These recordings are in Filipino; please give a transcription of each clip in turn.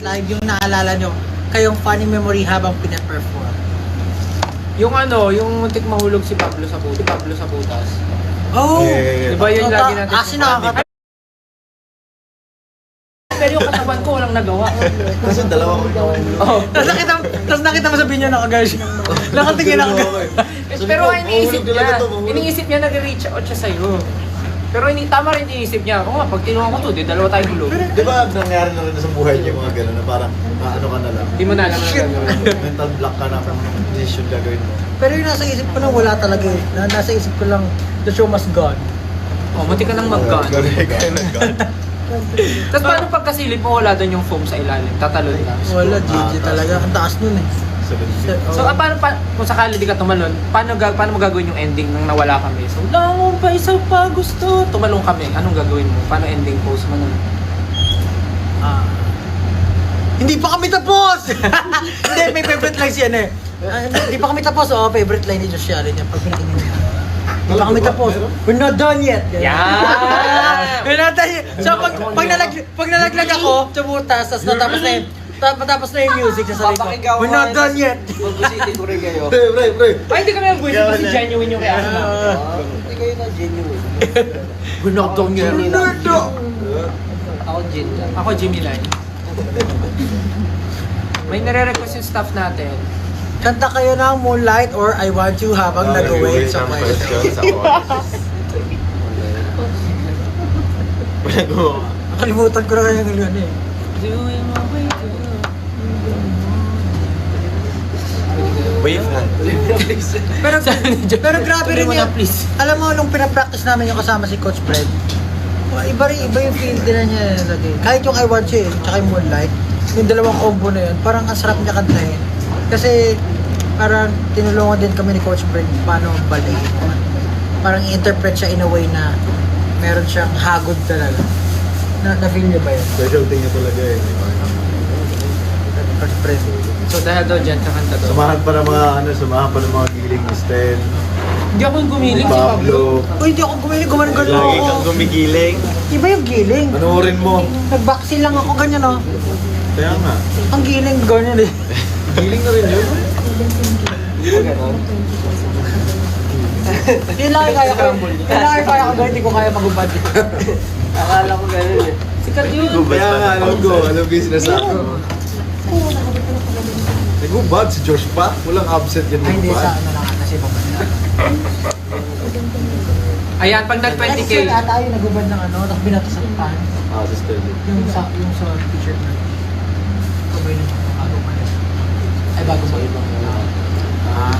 live yung naalala nyo, kayong funny memory habang pinaperform? Yung ano, yung muntik mahulog si Pablo sa butas. Oh! Diba yun lagi natin? Kasi nakakatawa. Pero yung katawan ko walang nagawa. Kasi dalawa ko ikaw. Oh. Tapos nakita mo sa binyo nakaguys. Nakatingin ako. Pero iniisip niya nag-reach out siya sa'yo. Pero tama rin iniisip niya. Oo nga, pag tinungan ko to, dalawa tayong hulog. Di ba nangyari na rin sa buhay niyo mga gano'n na parang ano ka na lang? Hindi mo na alam na gagawin. Mental block ka na kung anong decision gagawin mo. Pero yung nasa isip ko lang wala talaga eh. Nasa isip ko lang, the show must go on. Oh, muntik ka nang mag-gun. Correct. Tapos paano pag kasilip mo wala doon yung foam sa ilalim? Tatalon ka. Wala, GG talaga. Ang taas nun eh. So, paano kung sakali di ka tumalon, paano mo gagawin yung ending nang nawala kami? So, langon pa isa pa gusto. Tumalong kami. Anong gagawin mo? Paano ending pose mo nun? Hindi pa kami tapos! Hindi, may favorite line siya eh. Hindi pa kami tapos. Oh, favorite line ni Josh Allen yan. Pag pinakinggan niya. Hindi pa kami tapos. We're not done yet. Yeah! We're not done yet. So, pag nalaglag ako sa butas, tapos natapos na yung music sa sarili ko. We're not done yet. Mag-busiti ko rin kayo. Pre. Ay, hindi kami mag-buwis kasi genuine yung reaction namin. Hindi kayo na genuine. We're not done yet. Ako Jin lang. Ako, Jimmy Lai. May nare-request yung staff natin. Kanta kayo ng Moonlight or I Want You habang nag-wait sa question. Nakalimutan ko na kaya ng ano eh. Doing my way to Wave hand. Pero grabe rin Tulungan yan. na, please. Alam mo, nung pinapractice namin yung kasama si Coach Fred, iba yung feel din na niya lagi. Kahit yung I Want You tsaka yung Moonlight, yung dalawang combo na yun, parang ang sarap niya kantahin. Kasi parang tinulungan din kami ni Coach Fred paano balayin. Parang i-interpret siya in a way na meron siyang hagod talaga. Na-feel niyo ba yun? Special thing niya talaga eh. Coach Fred. So dahil daw dyan, kakanta daw. Samahan pa ng mga giling ni Stel. Hindi ako gumiling si Pablo. Pablo. Uy, hindi ako gumiling, gumano Lagi ako. kang gumigiling. Iba yung giling. Panoorin mo. Nag-backseal lang ako ganyan oh. Kaya nga. Ang giling ganyan eh. Giling na rin yun. Yun lang ay kaya ko. Yun lang ay kaya ko gawin, hindi ko kaya magubad. Akala ko gano'n eh. Sikat yun. Kaya nga, alam ko yung sinasabi ko. Nagubad si Josh pa. Walang absent yan Ay, hindi sa nagubad. ano lang ata si Papa. Ayan, pag nag-20K. Kasi ata yung nagubad ng ano, tapos binato sa pan. Si Stel. Yung sa t-shirt na. Kabay na bago man. Ay, bago mo ibang.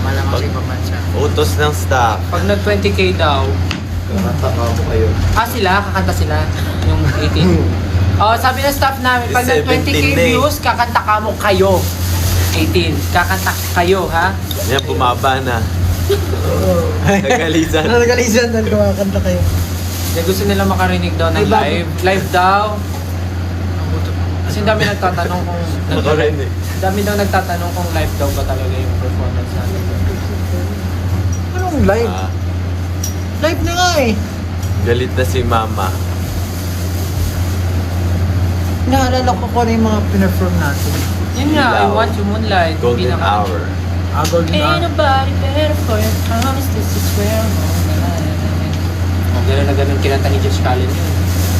Malamang sa ibang bansa. Utos ng staff. Pag nag-20K daw, Kakanta ka mo kayo. kakanta sila, yung 18. Oh, sabi ng staff namin, pag nag-20K 17 na eh. views, kakanta ka mo kayo. 18. Kakanta kayo, ha? Yan, bumaba na. Nagalisan. Nagalisan na kumakanta kayo. Kaya gusto nila makarinig daw ng Ay, bago. live. Live daw. Kasi dami nagtatanong kung... Nakarinig. Dami daw nagtatanong kung live daw ba talaga yung performance natin. Anong live? Ah, Live na nga eh. galit na si mama. Naalala ko kung ano yung mga pinafirm natin. Yun nga, I Ilaw. Want You Moonlight. Golden Pinaka- hour. Golden Ain't Hour. nobody better for your promise. This is where I'm on. Oh, gano'n na gano'n kinanta ni Josh Allen yun.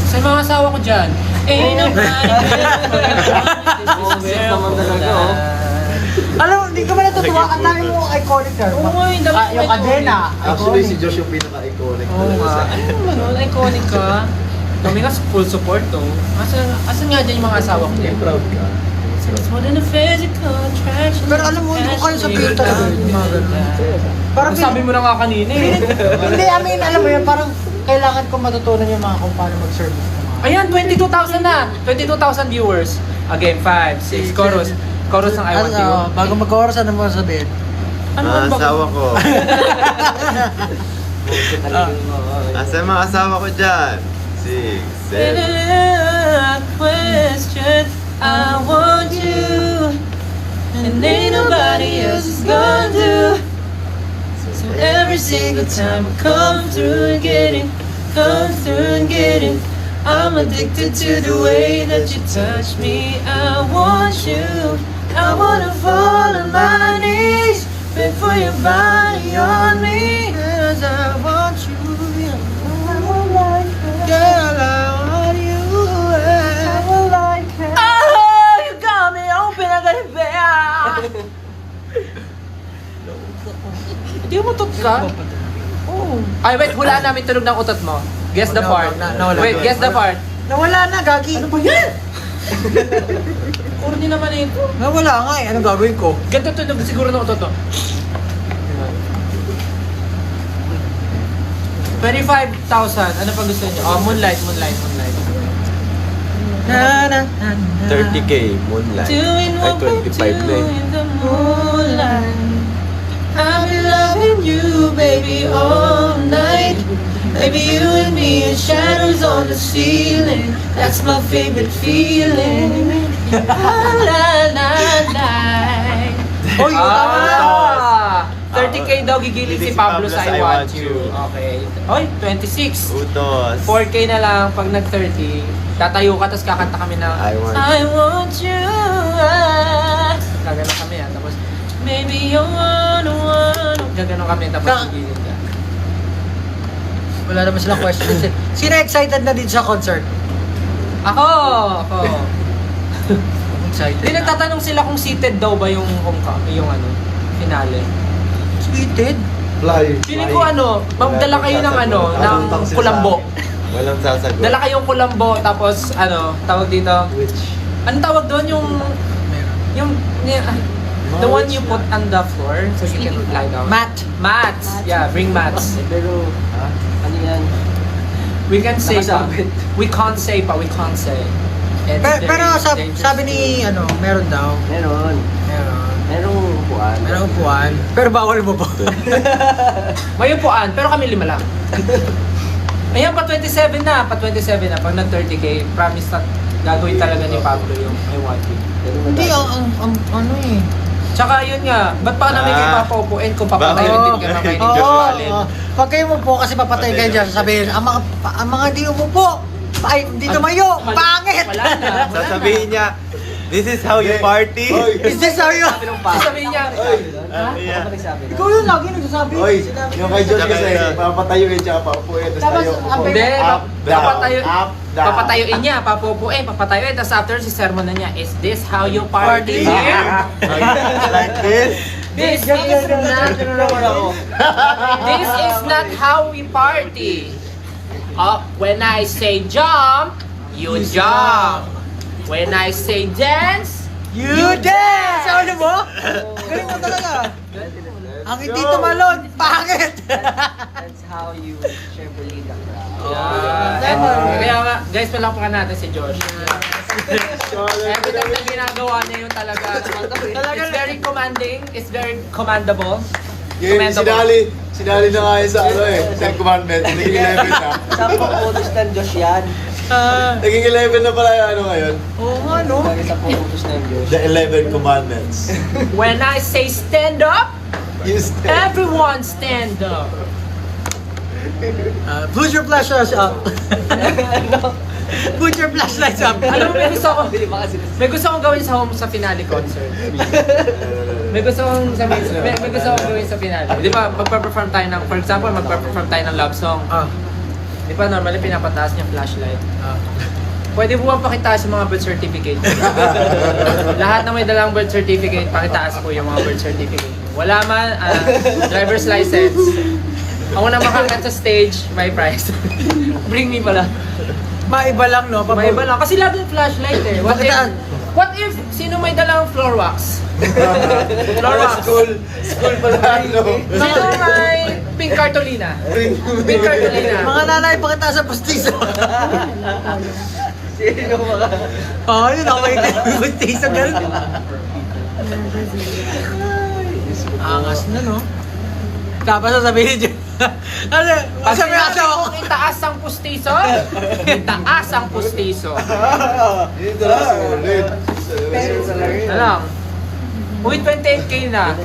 Sa mga asawa ko dyan, Ain't nobody better for your promise. This is where I'm naman talaga, on. Alam mo, hindi ka ba natutuwa? Ang dami mo iconic ka. Oo nga, yung dami Yung mo kadena. Actually, si Iconic. Josh yung pinaka-iconic Oo talaga nga. sa akin. Ano naman, iconic ka. Kami nga full support to. Asan nga dyan yung mga asawa ko dyan? Proud ka. It's more than a physical attraction. Pero alam mo, hindi ko kayo sabihin talaga yung mga ganun. Parang Sabi mo na nga kanina eh. Hindi, I mean, alam mo yun, parang kailangan ko matutunan yung mga kung paano mag-service ng mga. Ayan, 22,000 na! 22,000 viewers. Again, 5, 6, chorus. Chorus ng I Want You. Bago mag-chorus, ano mo sabihin? Ano Mga ba? asawa ko. Asa yung mga asawa ko dyan? 6, 7. Question, I want you. And ain't nobody else is gonna do. So every single time I come through and get it, I'm addicted to the way that you touch me. I want you. I wanna fall on my knees, beg for your body on me. Cause I want you, yeah. Girl, I want you. Oh, you got me open, I got it back. Hindi mo utot ka? Oh. Ay, wait, hulaan namin tunog ng utot mo. Guess the part. Wait, guess the part. Nawala na, Gagi. Ano ba yan? Corny naman ito. Nawala nga eh. Anong gagawin ko? Ganito tunog siguro ng utot to. 25,000. Ano pa gusto niyo? Oh, Moonlight. Na, na, na, na. 30K, Moonlight. Doing Ay, what we 25 do na eh. in the moonlight. I'll be loving you, baby, all night. Baby, you and me in shadows on the ceiling. That's my favorite feeling. La la la. Hoy, tama na. 30K daw gigiling si Pablo sa I Want You. Okay. Hoy, 26. Utos. 4K na lang pag nag-30. Tatayo ka, tapos kakanta kami ng I want you. Gaganon kami yan. Tapos, maybe you're one. Gaganon kami, tapos gigilin ka. Wala naman silang questions eh. Sino excited na din sa concert? Ako! Excited Hindi nagtatanong sila kung seated daw ba yung finale. Seated? Fly. Feeling ko magdala kayo ng ng kulambo. Walang sasagot. Dala kayong kulambo, tapos tawag dito. Which? Anong tawag doon yung the one you put on the floor so you can lie down. Matt. Mats. Yeah, bring mats. Pero, ano yan? We can say pa. Nakasabit. We can't say pa. We can't say. It's very Pero dangerous sabi ni, meron daw. Meron. Merong upuan. Merong upuan. Pero bawal mo po. May upuan, pero kami 5 lang. Ayan, pa 27 na. Pag nag-30K, promise na gagawin talaga ni Pablo yung I Want You. Hindi, ano eh. Tsaka yun nga, ba't pa namin kayo papaupuin kung papatayo din ka naman kay ni Josh Allen? Pag kayo mo po kasi papatay kayo dyan, sasabihin, ang mga di umupo, ay, hindi tumayo, pangit! Wala na. Sasabihin niya, this is how you party. Is this how you... Sasabihin niya, Yeah. Ikaw yun lagi nagsasabi. Oy, Sinabi- yung kay John Tsaka kasi, yun. papatayuin siya, paupuin, tapos Tapos, tayo. ang hindi, Up, down, up, down. papatayuin niya, papatayuin, tapos after si sermon na niya, is this how you party here? Like this. This is not how we party. When I say jump, you jump. When I say dance, You dance! Ano mo? Galing mo talaga. Ang hindi tumalon, pangit! That's how you Chevrolet the crowd. Kaya nga, guys, palakpakan natin si Josh. Every time na ginagawa niya yung talaga, it's very commanding, it's very commandable. Yun, sinali na nga yun sa Ten Commandments, naging 11 na. Sa pang-utos ng Diyos yan. Naging 11 na pala yung ngayon. Oo nga, no? Lagi sa pang-utos ng Diyos. The 11 Commandments. When I say stand up, You stand. everyone stand up. Put your flashlights up. Put your flashlights up. Alam mo, Bili ba kasi may gusto kong gawin sa finale concert. May gusto kong gawin sa finale. Di ba, magpa-perform tayo ng, for example, magpa-perform tayo ng love song. Di ba, normally pinapataas niya flashlight. Pwede po bang pakitaas yung mga birth certificate? Lahat na may dalang birth certificate, pakitaas po yung mga birth certificate. Wala man, driver's license. Ako na makakat sa stage, may prize. Bring me pala. Maiba lang, no? May iba lang. Kasi lagi yung flashlight eh. What if sino may dalang floor wax? Floor wax. School pala. Sino may pink cartolina? Pink cartolina. Mga nanay, pakita sa pustiso. Sino mga... Yun ako makikita yung pustiso. Ganun. Angas na, no? Tapos sasabihin niyo. Ano? Pag Sabi sinabi asawa ko. kong itaas ang pustiso, itaas ang pustiso. Dito na, sulit. Ano lang? Uy, 28K na.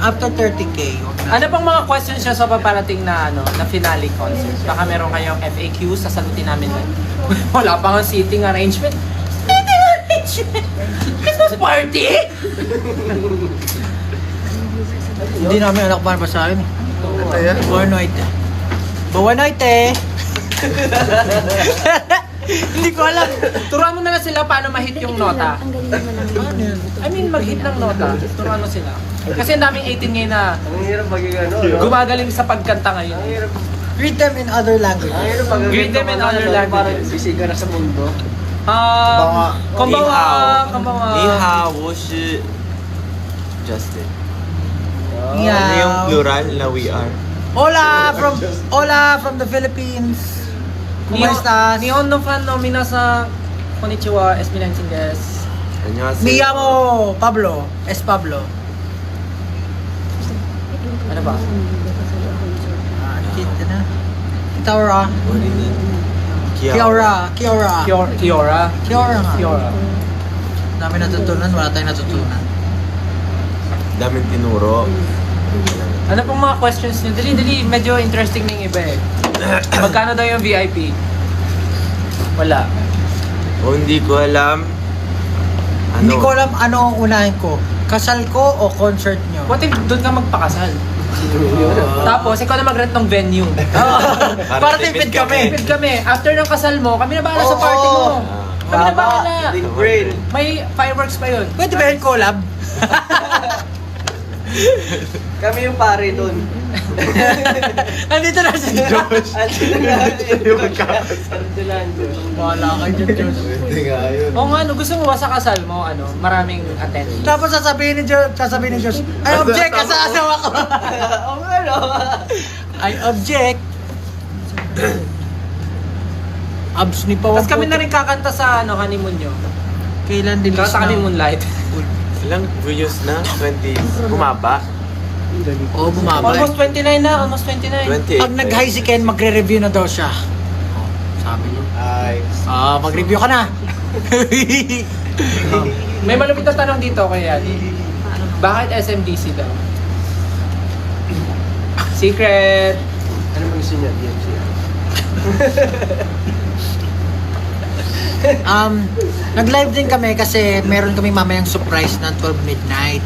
After 30K. Ano pang mga questions niya sa paparating na na finale concert? Baka meron kayong FAQ, sasagutin namin. Wala pa nga seating arrangement. Seating arrangement! Christmas party? Hindi namin anak pa sa akin eh. Ito yan. Buwan night eh. Hindi ko alam. Turuan mo na lang sila paano ma-hit yung nota. Ano yun? I mean, mag-hit ng nota. Turuan mo sila. Kasi ang daming 18 ngayon na Ang hirap maging ano, no? gumagaling sa pagkanta ngayon. Ang hirap, Read them in other languages. ang hirap maging Greet them in other languages. Parang bisiga na sa mundo. Konbawa, konbawa. 你好，我是 Justin. Yeah. Ano yung plural na we are? Hola from the Philippines. ¿Cómo estás? Nihon no fan no minasan. Konnichiwa, esminansin desu. 안녕하세요. Me llamo Pablo. Es Pablo. Ano ba? Kita na. Kiora. Kiara. Kiora. Kiora. Kiora nga. Kiora. Dami natutunan, wala tayong natutunan. Daming tinuro. Ano pong mga questions niyo? Dali, medyo interesting na yung iba eh. Magkano daw yung VIP? Wala. O hindi ko alam. Ano? Hindi ko alam ano ang unahin ko. Kasal ko o concert nyo? What if doon ka magpakasal? Tapos, ikaw na mag-rent ng venue. Para tipid kami. Tipid kami. After ng kasal mo, kami na bahala sa party mo. Kami na bahala. Big brain. May fireworks pa yun. Pwede ba yung collab? Kami yung pare dun. Andito na si Josh. Andito na ang Diyos. Wala ka dyan, Josh. Hindi nga yun. Oo nga, no, gusto mo ba sa kasal mo, maraming attendees? Tapos sasabihin ni Josh, I object ka sa asawa ko. Oo nga, no? I object. Abs ni Pawang. Tapos kami na rin kakanta sa honeymoon nyo. Kailan din Kanta kami Moonlight. Ilang views na? 20. Bumaba? Oo, bumaba. Almost 29 na, almost 29. 28. Pag nag-high si Ken, magre-review na daw siya. Oh, sabi niya. Ay. Mag-review ka na. May malupit na tanong dito kay Yani. Bakit SMDC daw? Secret! Ano mo gusto niya? DMC. Nag-live din kami kasi meron kami mamayang surprise na 12 midnight.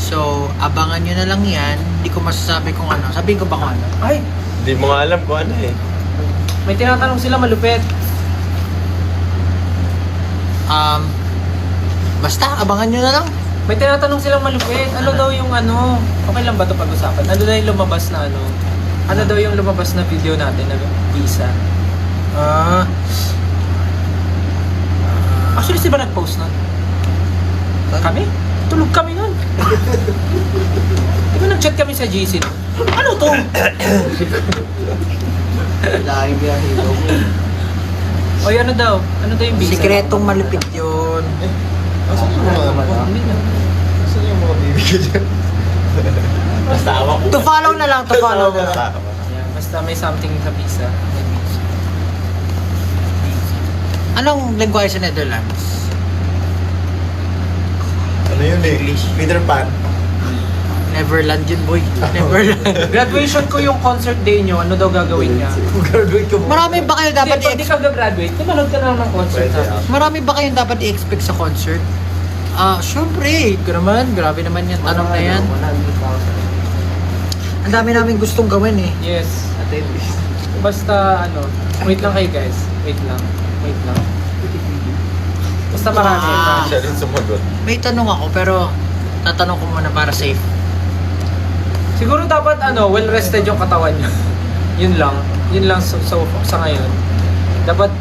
So, abangan nyo na lang yan. Hindi ko masasabi kung ano. Sabihin ko ba kung ano? Ay! Hindi mo nga alam kung ano eh. May tinatanong sila malupit. Basta, abangan nyo na lang. May tinatanong silang malupit. Ano daw yung ano? Okay lang ba ito pag-usapan? Ano daw yung lumabas na ano? Ano daw yung lumabas na video natin na visa? Actually, si ba nag-post nun? Kami? Tulog kami nun. Di ba nag-chat kami sa GC nun? Ano to? Lagi biyahe daw. Oy, ano daw? Ano daw yung visa? Sikretong malupit yun. Asan yung mga naman? Hindi na. Asan yung mga bibigyan dyan? Basta awa ko. To follow na lang, to follow na lang. Yeah, basta may something sa visa. Anong lengguwahe sa Netherlands? Ano yun eh? Peter Pan. Neverland yun, boy. Neverland. Graduation ko yung concert day nyo. Ano daw gagawin niya? Graduate ko mo. Marami ba kayo dapat Hindi, pag di ka gagraduate, tumanood ka na lang ng concert. Pwede, namin. Marami ba kayong dapat i-expect sa concert? Syempre. Grabe naman yung tanong na yan. 100,000. Ang dami namin gustong gawin eh. Yes. Attendees. Basta ano, wait lang kayo guys. Wait lang. Basta marami. Siya rin sumagot. May tanong ako pero tatanong ko muna para safe. Siguro dapat well rested yung katawan niyo. Yun lang sa ngayon. Dapat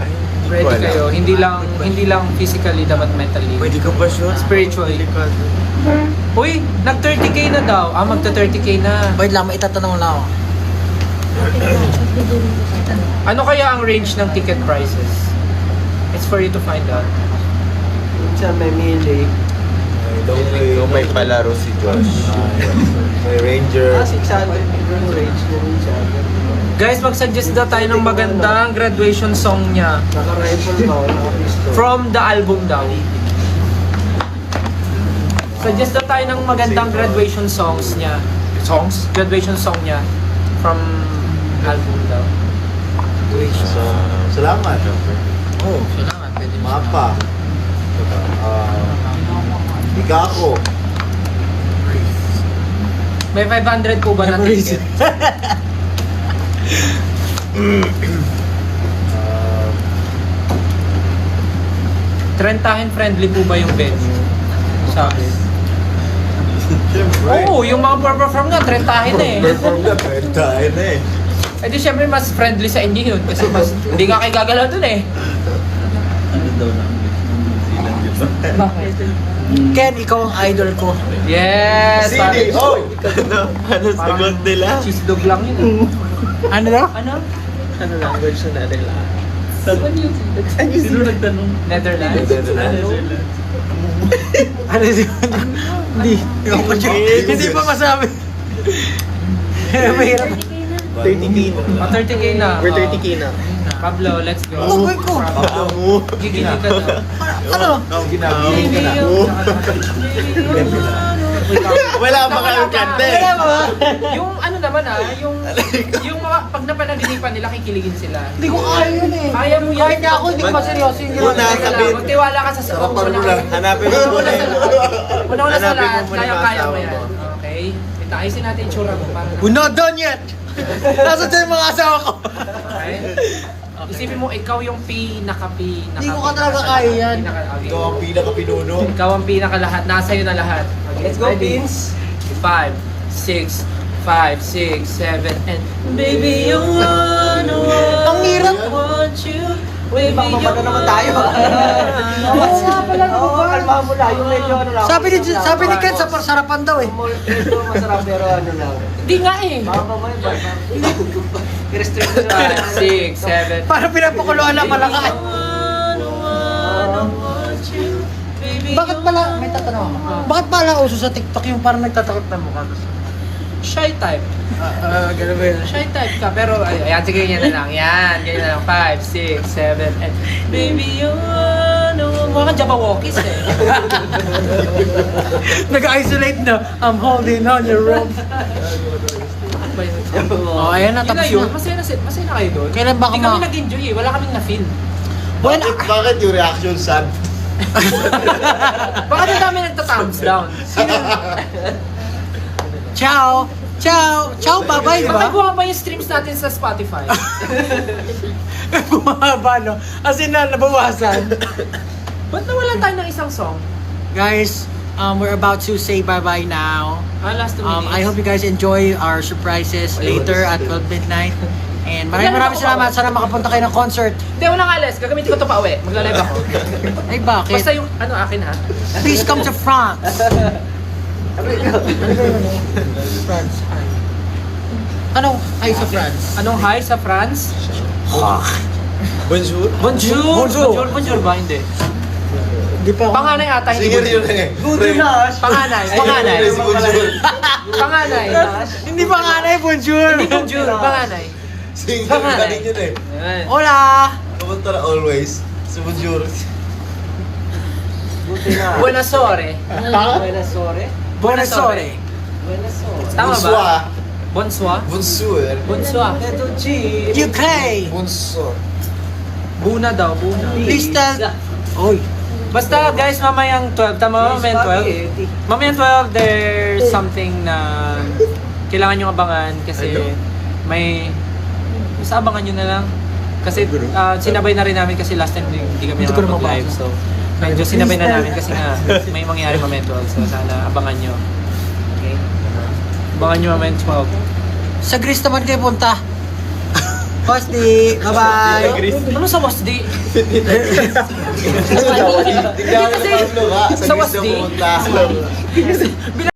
ready wala. kayo. Hindi lang physically, dapat mentally. Pwede ka ba sure? Spiritually. Uy, nag 30k na daw. Magta 30k na. Wait lang, may itatanong lang ako. Ano kaya ang range ng ticket prices? It's for you to find out. Minsan may mili. Kung may palaro si Josh. May Ranger. 600 yung range na minsan. Guys, mag-suggest daw tayo ng magandang graduation song niya. Naka-rifle ba o naka-pistol? From the album daw. Suggest daw tayo ng magandang graduation songs niya. Graduation song niya. From album daw. Salamat. Oh, salamat. Pwede mo Mapa. Ikako. May 500 po ba na ticket? Trentahin friendly po ba yung venue? Sa akin. Siyempre. Oo, yung mga perform nga, trentahin na eh. Perform ka, tayo na eh. Eh di syempre mas friendly sa inyo yun kasi mas hindi ka kayo gagalaw dun eh. Bakit? Ken, ikaw ang idol ko. Yes! CD, hoy! Ano sagot nila? Cheese dog lang yun. Ano daw? Ano? Ano language na nila? Sino nagtanong? Netherlands? Ano yun? Hindi. Hindi pa masabi. Mahirap. 30k na. 30k na. We're 30k na. Pablo, let's go. Ugoy ko. Gigili ka na. Ano? Baby, Wala ba kayong kante? Wala ba? Yung ano naman yung mga pag napanaginipan nila, kikiligin sila. Hindi ko kaya yun eh. Kaya mo yan. Kahit nga ako, hindi ko maseryoso yung Una, ginagawa. sabihin. Magtiwala ka sa Sarapan mo lang. Hanapin mo muna yun. Una sa Hanapin mo lahat, muna yung kaya asawa mo yan. mo. Okay? Ito, ayusin natin yung tsura mo. Para We're not done yet! Nasa dyan yung mga asawa ko. Okay? Isipin mo, ikaw yung pinaka-pinaka. Hindi ko ka talaga kaya yan. Ikaw ang pinaka-pinuno. Ikaw ang pinaka-lahat. Nasa iyo na lahat. Okay, Let's go, ready? Vince. 5, 6, 5, 6, 7, and baby, you wanna Ang hirap. want you. Uy, baka mapano naman tayo. Oo nga pala, Oo, kalmahan mo lang. Yung medyo ano lang. Sabi ni Ken, sa sarapan daw eh. Medyo masarap pero ano lang. Hindi nga eh. Baka mamaya, baka. I-restrict mo 5, 6, 7. na. Para pinapakuluan lang malaka eh. Bakit pala, may tatanong ako. Bakit pala uso sa TikTok yung parang nagtatakot na mukha? Shy type. Ganun ba yun? Shy type ka. Pero, ayan, sige, ganyan na lang. Yan, ganyan na lang. 5, 6, 7, and baby, you know. Mga Jabawokis eh. Nag-isolate na. I'm holding on your rope. Ano ba yun? Oh, ayan na, Yun tapos yun. na. Masaya na kayo doon. Kailan ba Hindi ka kami nag-enjoy eh. Wala kaming na-feel. Well, Bakit yung reaction sad? Bakit ang dami nagta-thumbs down? ciao! Ciao! Ciao, bye-bye, di Bakit ba? bumaba yung streams natin sa Spotify? Bumaba, no? As in na, nabawasan. Ba't nawalan tayo ng isang song? Guys, we're about to say bye-bye now. Last 2 minutes. I hope you guys enjoy our surprises later at 12 midnight. And maraming salamat. Sana makapunta kayo ng concert. Hindi, walang alis. Gagamitin ko ito pa uwi. Magla-live ako. Ay, bakit? Basta yung, ano, akin ha? Please come to France. France. Anong hi sa France? Anong hi sa France? Bonjour. Bonjour! Bonjour. Bonjour ba? Hindi. Hindi pa ako. Panganay ata, hindi Singer bonjour. yun eh. Panganay. Panganay. Si Bonjour. Panganay. Hindi pa nga na bonjour. Hindi bonjour. Panganay. Singer Panganay. galing yun eh. Ayan. Hola! Kamunta na always. Si Bonjour. Buti na. Buenas ore. Buenas sore. Buenas ore. Buenas sore. Tama Bonsoir. ba? Bonsoir. Bonsoir. Bonsoir. Ito, G. UK! Bonsoir. Buna daw, buna. Please tell... Oy. Basta guys, mamayang 12. Tama, mamayang 12. Mamayang 12, there's something na kailangan nyo abangan kasi may... Basta abangan nyo na lang. Kasi sinabay na rin namin kasi last time hindi kami Hindi ko na nakapag-live. So, medyo sinabay na namin kasi nga may mangyari mamayang 12. So, sana abangan nyo. Okay? Abangan nyo mamayang 12. Sa Greece naman kayo punta. Posty! Bye-bye! Ano sa Wasdi? Tignan mo si Pablo ka. Sa Sa Greece Wasdi? na pumunta.